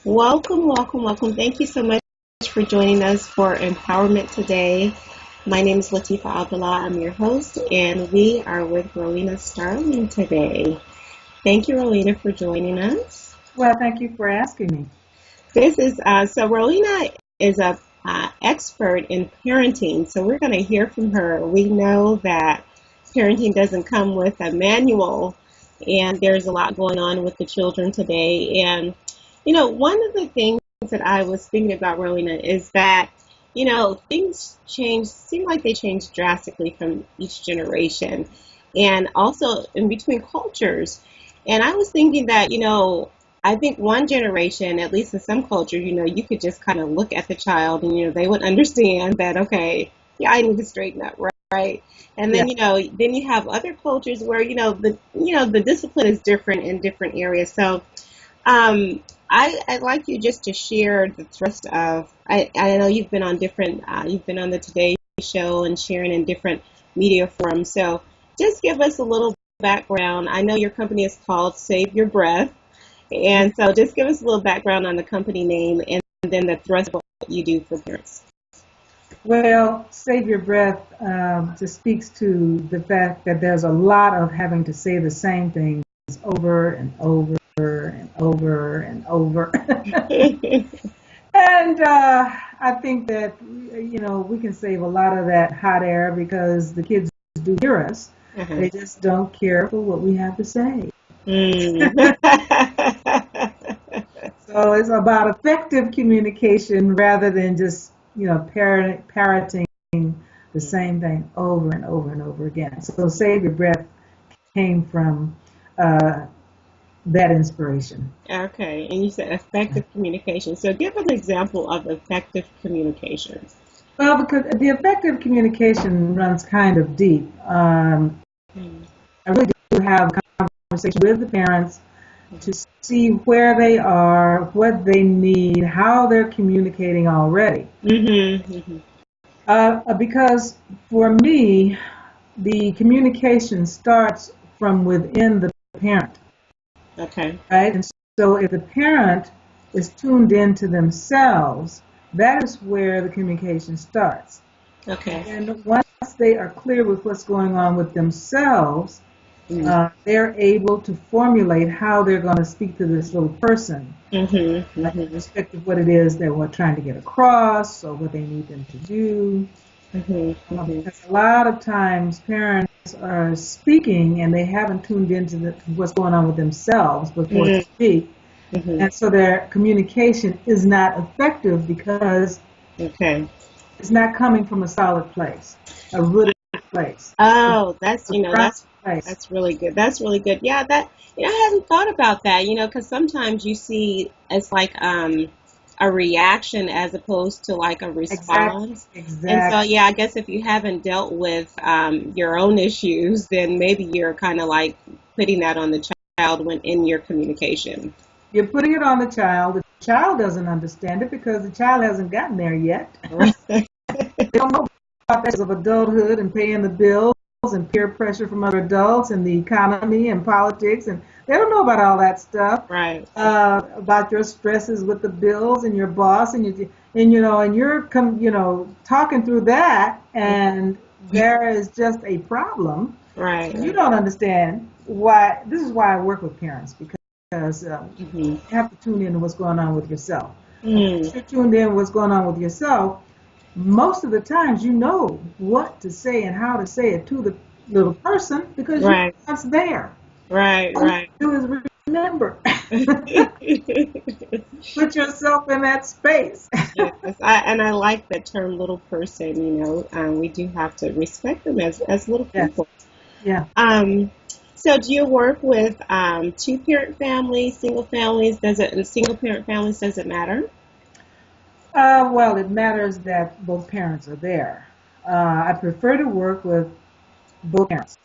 Welcome, welcome, welcome. Thank you so much for joining us for Empowerment Today. My name is Latifah Abdullah. I'm your host, and we are with Rowena Starling today. Thank you, Rowena, for joining us. Well, thank you for asking me. This is so Rowena is a expert in parenting, so we're going to hear from her. We know that parenting doesn't come with a manual, and there's a lot going on with the children today. And one of the things that I was thinking about, Rowena, is that things seem like they change drastically from each generation, and also in between cultures. And I was thinking that I think one generation, at least in some cultures, you could just kind of look at the child and, they would understand that, okay, yeah, I need to straighten up, right? And then, then you have other cultures where, the discipline is different in different areas. So I'd like you just to share the thrust of, I know you've been on you've been on the Today Show and sharing in different media forums. So just give us a little background. I know your company is called Save Your Breath. And so just give us a little background on the company name and then the thrust of what you do for parents. Well, Save Your Breath just speaks to the fact that there's a lot of having to say the same things over and over and over and over. And I think that, we can save a lot of that hot air because the kids do hear us. Uh-huh. They just don't care for what we have to say. So it's about effective communication rather than just, parroting the same thing over and over and over again. So Save Your Breath came from that inspiration. Okay, and you said effective communication. So give an example of effective communication. Well, because the effective communication runs kind of deep. I really do have a conversation with the parents to see where they are, what they need, how they're communicating already. Because for me, the communication starts from within the parent. Okay. Right? And so if the parent is tuned into themselves, that is where the communication starts. Okay. And once they are clear with what's going on with themselves, they're able to formulate how they're going to speak to this little person, in respect of what it is that we're trying to get across or what they need them to do. Because a lot of times parents are speaking and they haven't tuned into what's going on with themselves before they speak. And so their communication is not effective because it's not coming from a solid place, a rooted place. Oh, that's really good. That's really good. Yeah, that I hadn't thought about that. Because sometimes you see it's like a reaction as opposed to like a response. Exactly. And so I guess if you haven't dealt with your own issues, then maybe you're kind of like putting that on the child when in your communication. You're putting it on the child. The child doesn't understand it because the child hasn't gotten there yet. They don't know about the of adulthood and paying the bills and peer pressure from other adults and the economy and politics, and they don't know about all that stuff. Right. About your stresses with the bills and your boss and you're talking through that, and there is just a problem. Right. You don't understand why. This is why I work with parents, because you have to tune in to what's going on with yourself. If you're tuned in to what's going on with yourself, most of the times you know what to say and how to say it to the little person because you're once there. Right. All you do is remember. Put yourself in that space. Yes, I like that term, little person. We do have to respect them as little people. Yeah. So do you work with two-parent families, single families? Single-parent families, does it matter? Well, it matters that both parents are there. I prefer to work with both parents.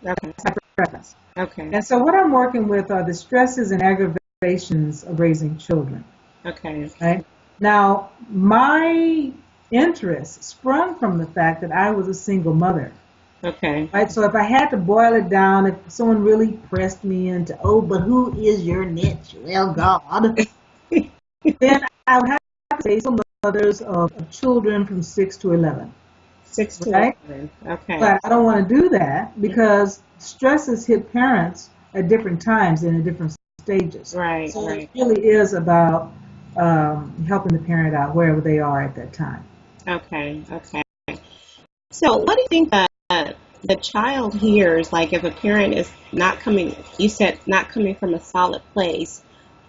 Okay. That's my preference. Okay. And so what I'm working with are the stresses and aggravations of raising children. Okay. Right? Now, my interest sprung from the fact that I was a single mother Okay. Right? So if I had to boil it down, if someone really pressed me into, oh, but who is your niche? Well, God, then I would have to say some mothers of children from 6 to 11, right? 6 to 11. Okay. But I don't want to do that because stresses hit parents at different times and in different stages. Right, So it right. really is about helping the parent out wherever they are at that time. Okay, okay. So what do you think that the child hears, like if a parent is not coming, you said not coming from a solid place.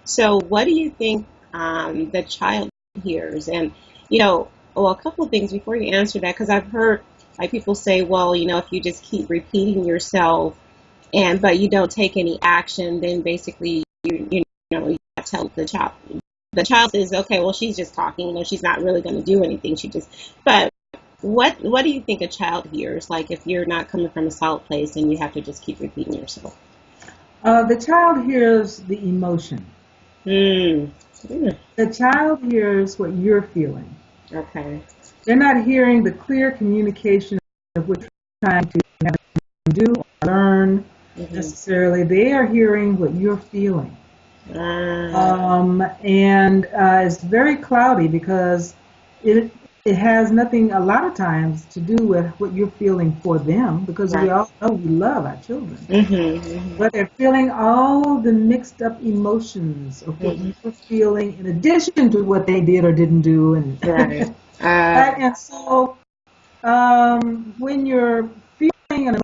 So what do you think the child hears? And, well, a couple of things before you answer that, because I've heard like people say, well, if you just keep repeating yourself but you don't take any action, then basically you tell the child. The child says, okay, well, she's just talking. She's not really going to do anything. But what do you think a child hears? Like if you're not coming from a solid place and you have to just keep repeating yourself. The child hears the emotion. Mm. Mm. The child hears what you're feeling. Okay. They're not hearing the clear communication of what you're trying to have them do or learn necessarily. They are hearing what you're feeling. And it's very cloudy because it has nothing a lot of times to do with what you're feeling for them, because we all know we love our children. But they're feeling all the mixed up emotions of what you're feeling in addition to what they did or didn't do. And right. And so when you're feeling an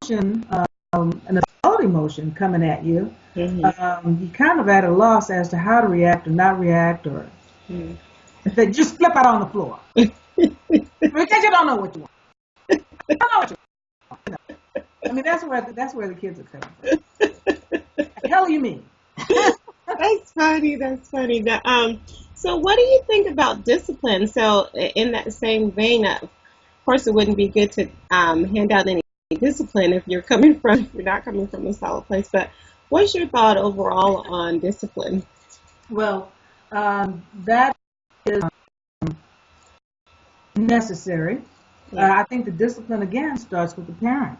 emotion, an adult emotion coming at you, you kind of at a loss as to how to react or not react, or if they just flip out on the floor because you don't know what you want. You don't know what you want. I mean, that's where the kids are coming from. The hell you mean? That's funny. That's funny. So what do you think about discipline? So in that same vein, of course, it wouldn't be good to hand out any discipline if you're not coming from a solid place. But what's your thought overall on discipline? Well, that is necessary. I think the discipline again starts with the parent.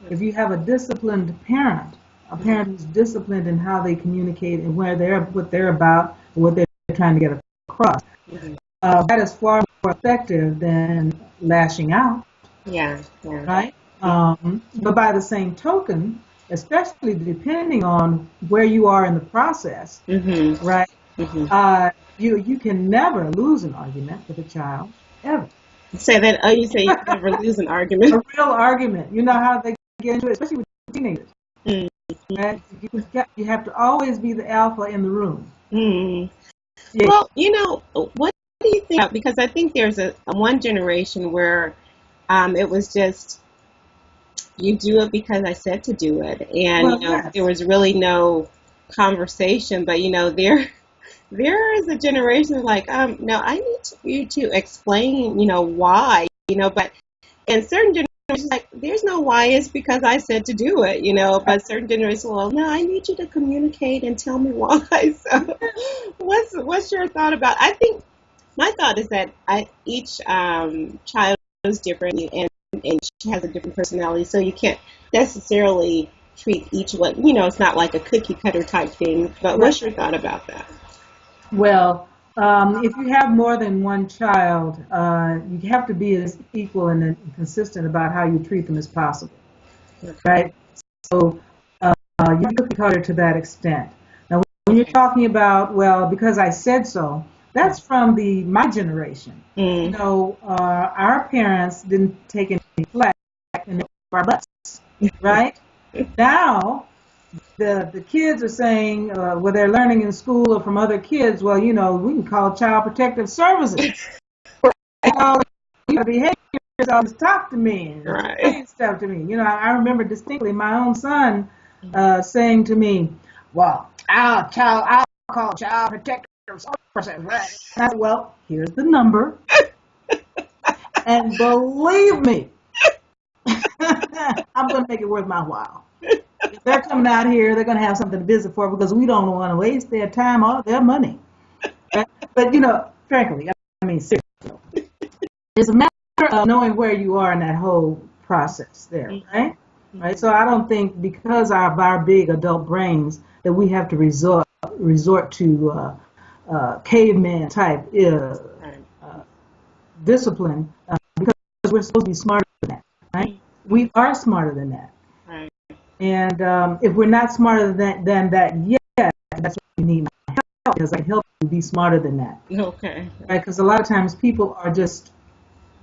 If you have a disciplined parent, a parent who's disciplined in how they communicate and what they're about, and what they're trying to get across, that is far more effective than lashing out. Yeah. Right. But by the same token, especially depending on where you are in the process, right? You can never lose an argument with a child, ever. Say that. Oh, you say you can never lose an argument. A real argument. You know how they get into it, especially with teenagers. Right? You have to always be the alpha in the room. Yeah. Well, what do you think? Because I think there's a one generation where it was just, you do it because I said to do it, and there was really no conversation. But there is a generation like, no, I need you to explain, why, but in certain generations, like, there's no why, it's because I said to do it, but certain generations, well, no, I need you to communicate and tell me why. So what's your thought about, I think my thought is that each child is different, and each has a different personality, so you can't necessarily treat each one, it's not like a cookie cutter type thing, but what's your thought about that? Well, if you have more than one child, you have to be as equal and consistent about how you treat them as possible, right? So you cookie cutter to that extent. Now, when you're talking about, well, because I said so, that's from my generation. Our parents didn't take any flack in our butts, right? Now, the kids are saying, what they're learning in school or from other kids, well, we can call Child Protective Services. Behaviors always talk to me and explain stuff to me. I remember distinctly my own son saying to me, well, I'll call Child Protective Services. Right? And I said, well, here's the number. And believe me, I'm going to make it worth my while. If they're coming out here, they're going to have something to visit for, because we don't want to waste their time or their money. But, frankly, I mean, seriously, it's a matter of knowing where you are in that whole process there, Mm-hmm. right? Right. So I don't think because of our big adult brains that we have to resort to caveman type Right. discipline because we're supposed to be smarter than that, right? We are smarter than that. Right. And if we're not smarter than that yet, that's what we need help, because I can help you be smarter than that. Okay. Right? Because a lot of times people are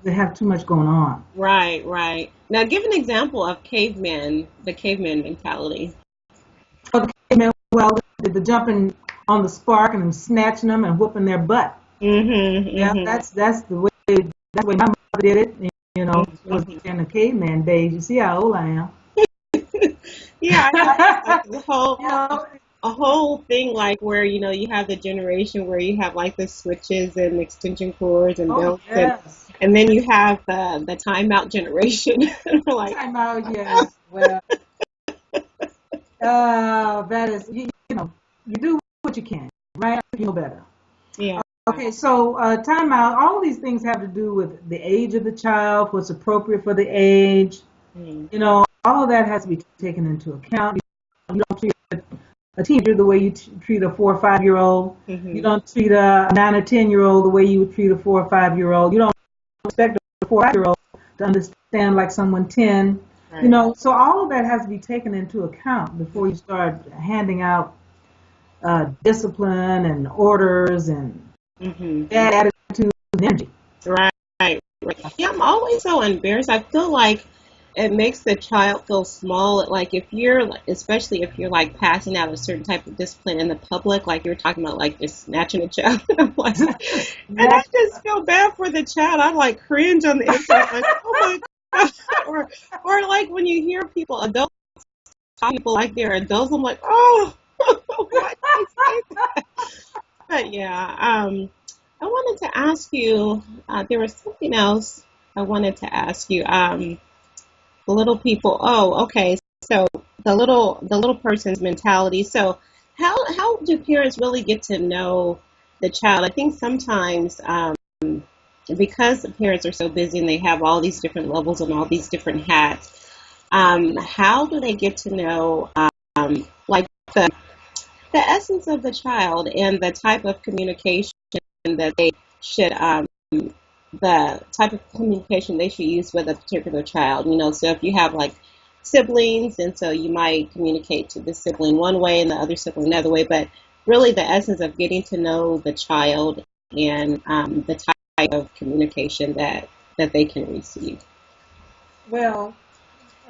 they have too much going on. Right, right. Now, give an example of the caveman mentality. Okay, man, well, the jumping on the spark and snatching them and whooping their butt. Mm-hmm, Yeah, mm-hmm. that's the way my mother did it. You know, it was Mm-hmm. in the caveman days. You see how old I am. Yeah, I know. It's like the whole You know, a whole thing like where you have the generation where you have like the switches and extension cords and oh belts yes. and then you have the timeout generation. Like, Time out, yes. Well, that is, you know, you do what you can, right? You know better. yeah. Okay, so time out. All of these things have to do with the age of the child, what's appropriate for the age. Mm-hmm. You know, all of that has to be taken into account. You don't treat a teenager the way you treat a 4 or 5 year old. You Mm-hmm. don't treat a 9 or 10 year old the way you would treat a 4 or 5 year old. You don't expect a 4 or 5 year old to understand like someone 10. You Right. know, so all of that has to be taken into account before you start handing out discipline and orders and Mm-hmm. bad attitudes and energy. Right. Right. Yeah, I'm always so embarrassed. I feel like it makes the child feel small. Like if especially if you're like passing out a certain type of discipline in the public, like you're talking about, like just snatching a child. I'm like, and I just feel bad for the child. I like cringe on the inside, like, oh my gosh. Or like when you hear adults talk to people like they're adults, I'm like, oh, why did they say that? But yeah, I wanted to ask you. There was something else I wanted to ask you. The little people. Oh, okay. So the little person's mentality. So how do parents really get to know the child? I think sometimes because the parents are so busy and they have all these different levels and all these different hats. How do they get to know like the essence of the child and the type of communication that they should the type of communication they should use with a particular child. So if you have like siblings, and so you might communicate to the sibling one way and the other sibling another way, but really the essence of getting to know the child and the type of communication that they can receive. Well,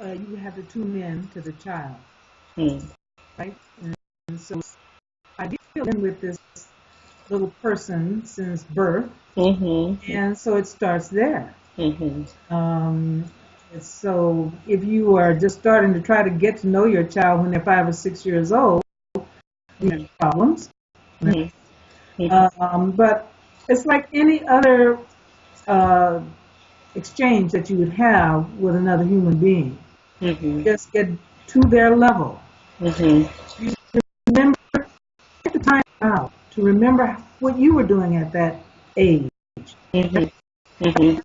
you have to tune in to the child, Hmm. right? And so I deal in with this little person since birth, Mm-hmm. and so it starts there. Mm-hmm. Um, so if you are just starting to try to get to know your child when they're 5 or 6 years old, you have problems. But it's like any other uh, exchange that you would have with another human being. Mm-hmm. Just get to their level. Mm-hmm. Remember, take the time out to remember what you were doing at that age. Mm-hmm. Mm-hmm.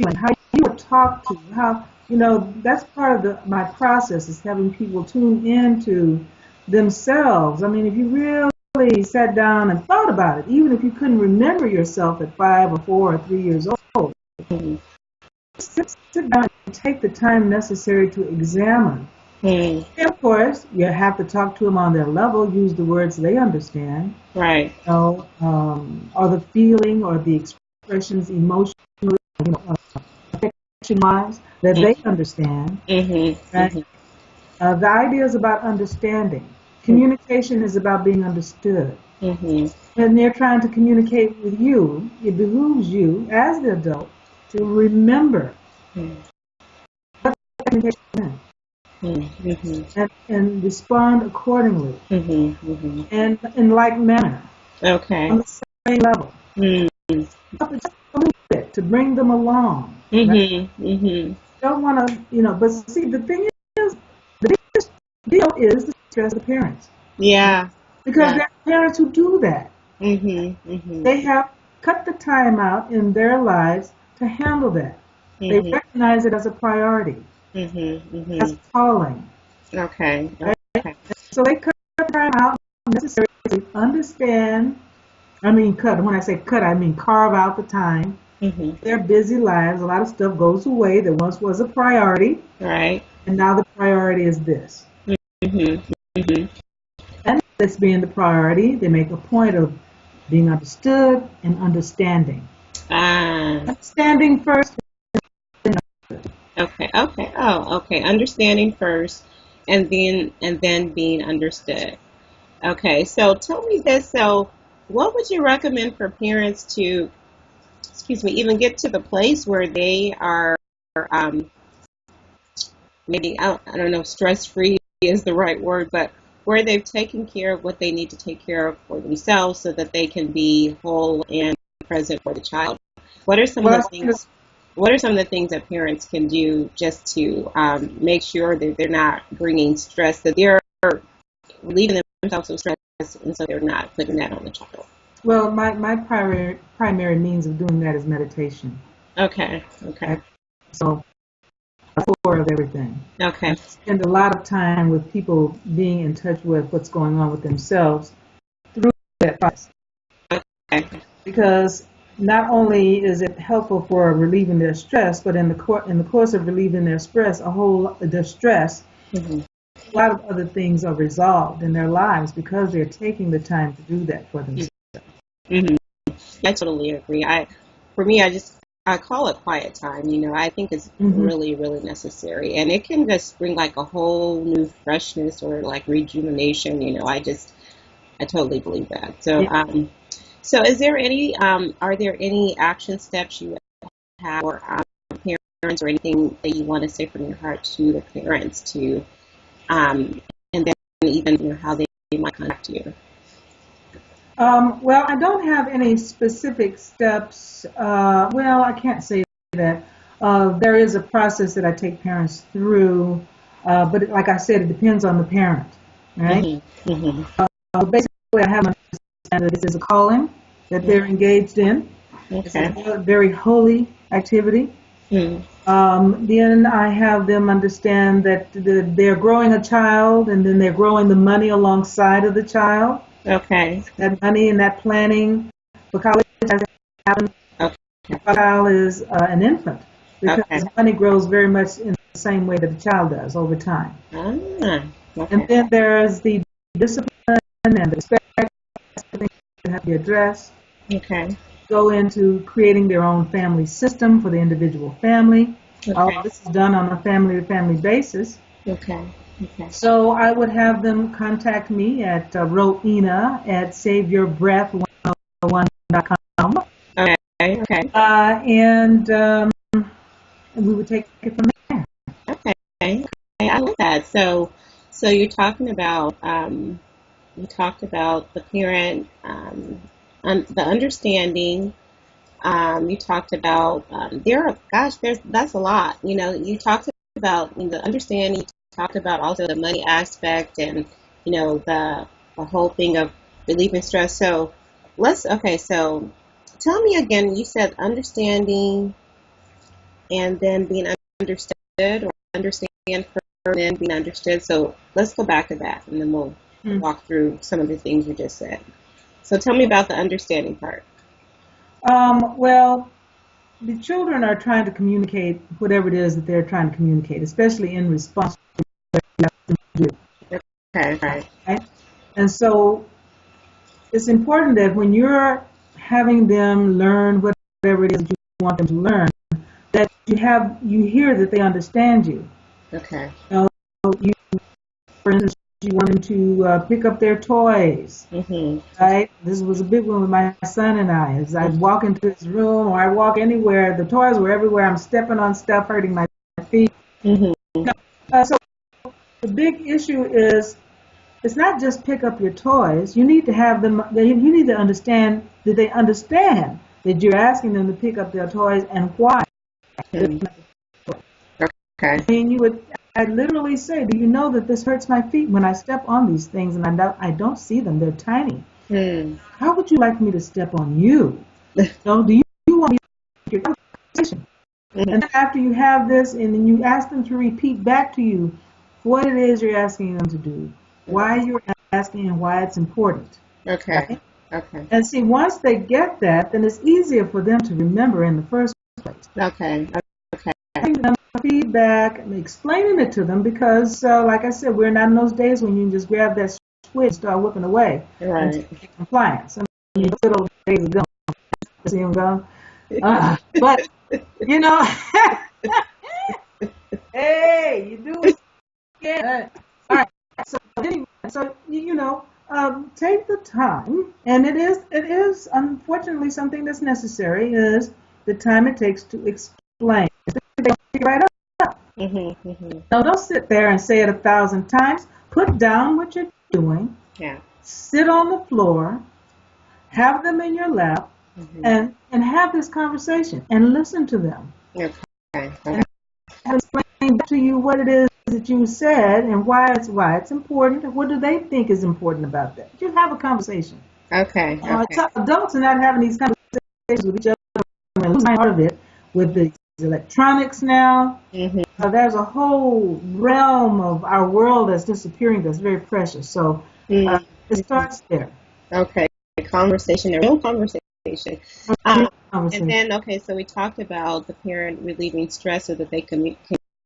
And how you were talked to, that's part of my process is having people tune into themselves. I mean, if you really sat down and thought about it, even if you couldn't remember yourself at 5 or 4 or 3 years old, Mm-hmm. sit down and take the time necessary to examine. Mm-hmm. And of course, you have to talk to them on their level, use the words they understand, Right. or the feeling or the expressions emotionally, affection-wise, that they understand. Mm-hmm. Right? Mm-hmm. The idea is about understanding. Communication is about being understood. Mm-hmm. When they're trying to communicate with you, it behooves you, as the adult, to remember what communication is and respond accordingly Mm-hmm. Mm-hmm. and in like manner, Okay. on the same level. Mm-hmm. Just a little bit to bring them along. Right? Mm-hmm. Mm-hmm. Don't want to, but see, the thing is, the biggest deal is the stress of the parents. Yeah. Because Yeah. there are parents who do that. Mm-hmm. Mm-hmm. They have cut the time out in their lives to handle that. They recognize it as a priority. As calling. Okay. Right? Okay. So they cut time out necessary to understand. I mean, cut. When I say cut, I mean carve out the time. Their busy lives, a lot of stuff goes away that once was a priority. Right. And now the priority is this. And this being the priority, they make a point of being understood and understanding. Understanding first. Okay. Okay. Oh, okay. Understanding first, and then being understood. Okay. So tell me this. So, what would you recommend for parents to, excuse me, even get to the place where they are, um, maybe I don't know, stress free is the right word, but where they've taken care of what they need to take care of for themselves, so that they can be whole and present for the child. What are some of the things? What are some of the things that parents can do just to make sure that they're not bringing stress, that they're relieving themselves of stress, and so they're not putting that on the child? Well, my primary means of doing that is meditation. Okay. Okay. Right? So, the core of everything. Okay. I spend a lot of time with people being in touch with what's going on with themselves through that process. Okay. Because not only is it helpful for relieving their stress, but in the course of relieving their stress, a lot of other things are resolved in their lives because they're taking the time to do that for themselves. I totally agree. For me, I call it quiet time. I think it's really, really necessary, and it can just bring like a whole new freshness or like rejuvenation. I totally believe that. So, so is there any, are there any action steps you have for parents, or anything that you want to say from your heart to the parents to, and then even how they might contact you? Well, I don't have any specific steps. Well, I can't say that. There is a process that I take parents through, but like I said, it depends on the parent, right? Basically, I have to understand that this is a calling that they're engaged in. It's a very holy activity. Then I have them understand that they're growing a child, and then they're growing the money alongside of the child. Okay. That money and that planning for college hasn't happened. The child is an infant, because money grows very much in the same way that a child does over time. And then there's the discipline and the respect that have to be addressed. Go into creating their own family system for the individual family. All this is done on a family-to-family basis. So I would have them contact me at Rowena at SaveYourBreath101.com. And we would take it from there. Okay. I like that. So you're talking about, you talked about the parent, the understanding. You talked about that's a lot. You talked about the understanding. You talked about also the money aspect, and the whole thing of relieving stress. So So tell me again. You said understanding, and then being understood, or understand first, and then being understood. So let's go back to that, and then we'll walk through some of the things you just said. So tell me about the understanding part. Well, the children are trying to communicate whatever it is that they're trying to communicate, especially in response to what you have to do. Right. And so it's important that when you're having them learn whatever it is that you want them to learn, that you hear that they understand you. For instance, you want them to pick up their toys, right? This was a big one with my son and I. As I walk into his room, or I walk anywhere, the toys were everywhere. I'm stepping on stuff, hurting my feet. So the big issue is, it's not just pick up your toys. You need to have them. You need to understand that they understand that you're asking them to pick up their toys and why. I mean, I'd literally say, do you know that this hurts my feet when I step on these things, and I don't see them? They're tiny. How would you like me to step on you? So do you want me to make your conversation? Mhm. And then after you have this, and then you ask them to repeat back to you what it is you're asking them to do, why you're asking, and why it's important. Okay. Right? Okay. And see, once they get that, then it's easier for them to remember in the first place. Okay. Okay. Giving them feedback and explaining it to them because, like I said, we're not in those days when you can just grab that switch and start whipping away until Right. you get compliance. I mean, good old days ago, see them go. But, you know, hey, you do it again. All right. So, anyway, so take the time, and it is unfortunately something that's necessary, is the time it takes to explain. Right up. Mhm. Mhm. No, don't sit there and say it 1,000 times. Put down what you're doing. Yeah. Sit on the floor. Have them in your lap, Mhm. and have this conversation and listen to them. Okay. Okay. And have explain to you what it is that you said and why it's important. What do they think is important about that? Just have a conversation. Okay. Okay. Adults are not having these conversations with each other and losing part of it with the electronics now. Mhm. There's a whole realm of our world that's disappearing that's very precious. So Mhm. it starts there. Okay. Conversation, a real conversation. Real And conversation. then, okay, so we talked about the parent relieving stress so that they can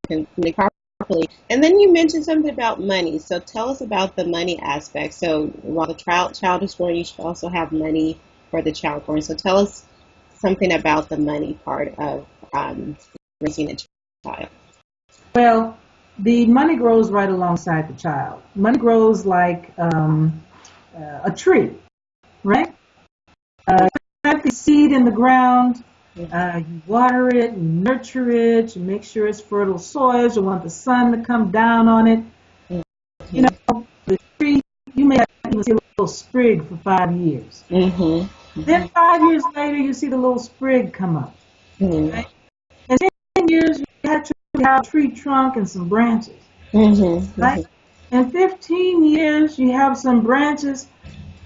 communicate properly. And then you mentioned something about money. So tell us about the money aspect. So while the child is growing, you should also have money for the child growing. So tell us something about the money part of raising a child. Well, the money grows right alongside the child. Money grows like a tree, right? You plant the seed in the ground. You water it, you nurture it, you make sure it's fertile soil. You want the sun to come down on it. You Mm-hmm. know, the tree, you may not even see a little sprig for 5 years. Mm-hmm. Then 5 years later, you see the little sprig come up. Mm-hmm. Right? And 10 years, you have a tree trunk and some branches. Mm-hmm. Right? In 15 years, you have some branches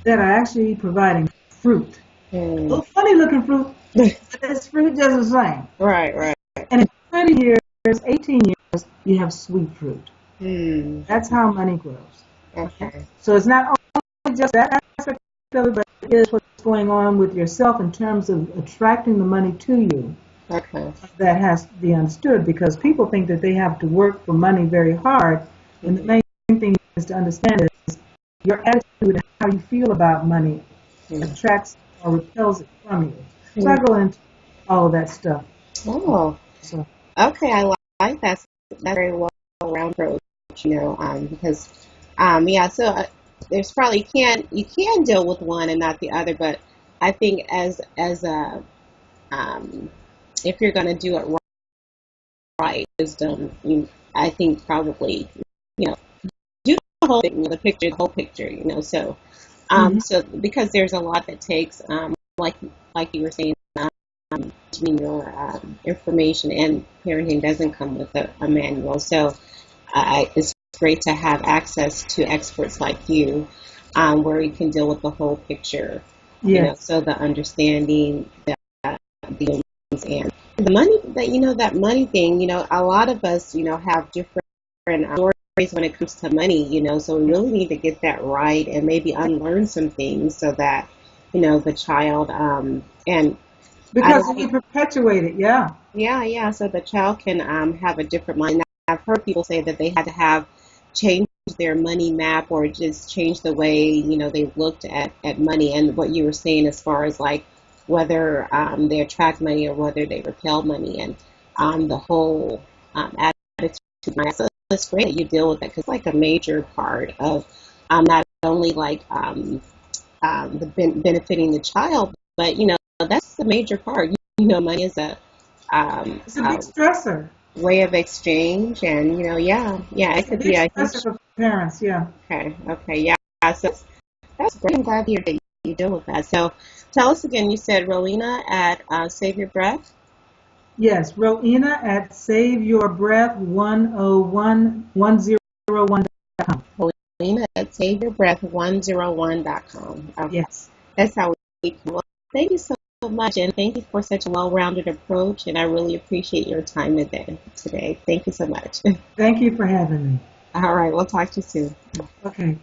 that are actually providing fruit. A Mm-hmm. little funny looking fruit, but this fruit just the same. Right, right. And in 20 years, 18 years, you have sweet fruit. Mm. That's how money grows. Right? Okay. So it's not only just that aspect of it, but it is what's going on with yourself in terms of attracting the money to you. Okay. That has to be understood because people think that they have to work for money very hard. And the Mm-hmm. main thing is to understand is your attitude and how you feel about money attracts or repels it from you. So I Mm-hmm. go into all of that stuff. Oh, So okay. I like that. That's very well-rounded approach, because, yeah. So there's probably you can deal with one and not the other, but I think as a if you're going to do it right, wisdom, I think probably you know do the whole thing, the whole picture, So mhm. so because there's a lot that takes like you were saying. Your information and parenting doesn't come with a manual. So it's great to have access to experts like you, where you can deal with the whole picture. Yes. So the understanding, the and the money that money thing. A lot of us have different stories when it comes to money. So we really need to get that right and maybe unlearn some things so that the child and I Because don't you perpetuate it, yeah. yeah, yeah. So the child can have a different mind. I've heard people say that they had to have changed their money map or just change the way they looked at money and what you were saying as far as like whether they attract money or whether they repel money and the whole attitude. So it's great that you deal with that because it's like a major part of not only like benefiting the child, but that's the major part. Money is It's a a big stressor. way of exchange, and yeah, it It's a could big be a stressor huge. for parents, yeah. Okay, yeah. So that's great. I'm glad that you deal with that. So tell us again. You said Rowena at Save Your Breath. Yes, Rowena at SaveYourBreath101.com. Rowena at SaveYourBreath101.com. Okay, Yes. that's how we. Well, thank you so so much, and thank you for such a well-rounded approach, and I really appreciate your time today. Thank you so much. Thank you for having me. All right, we'll talk to you soon. Okay.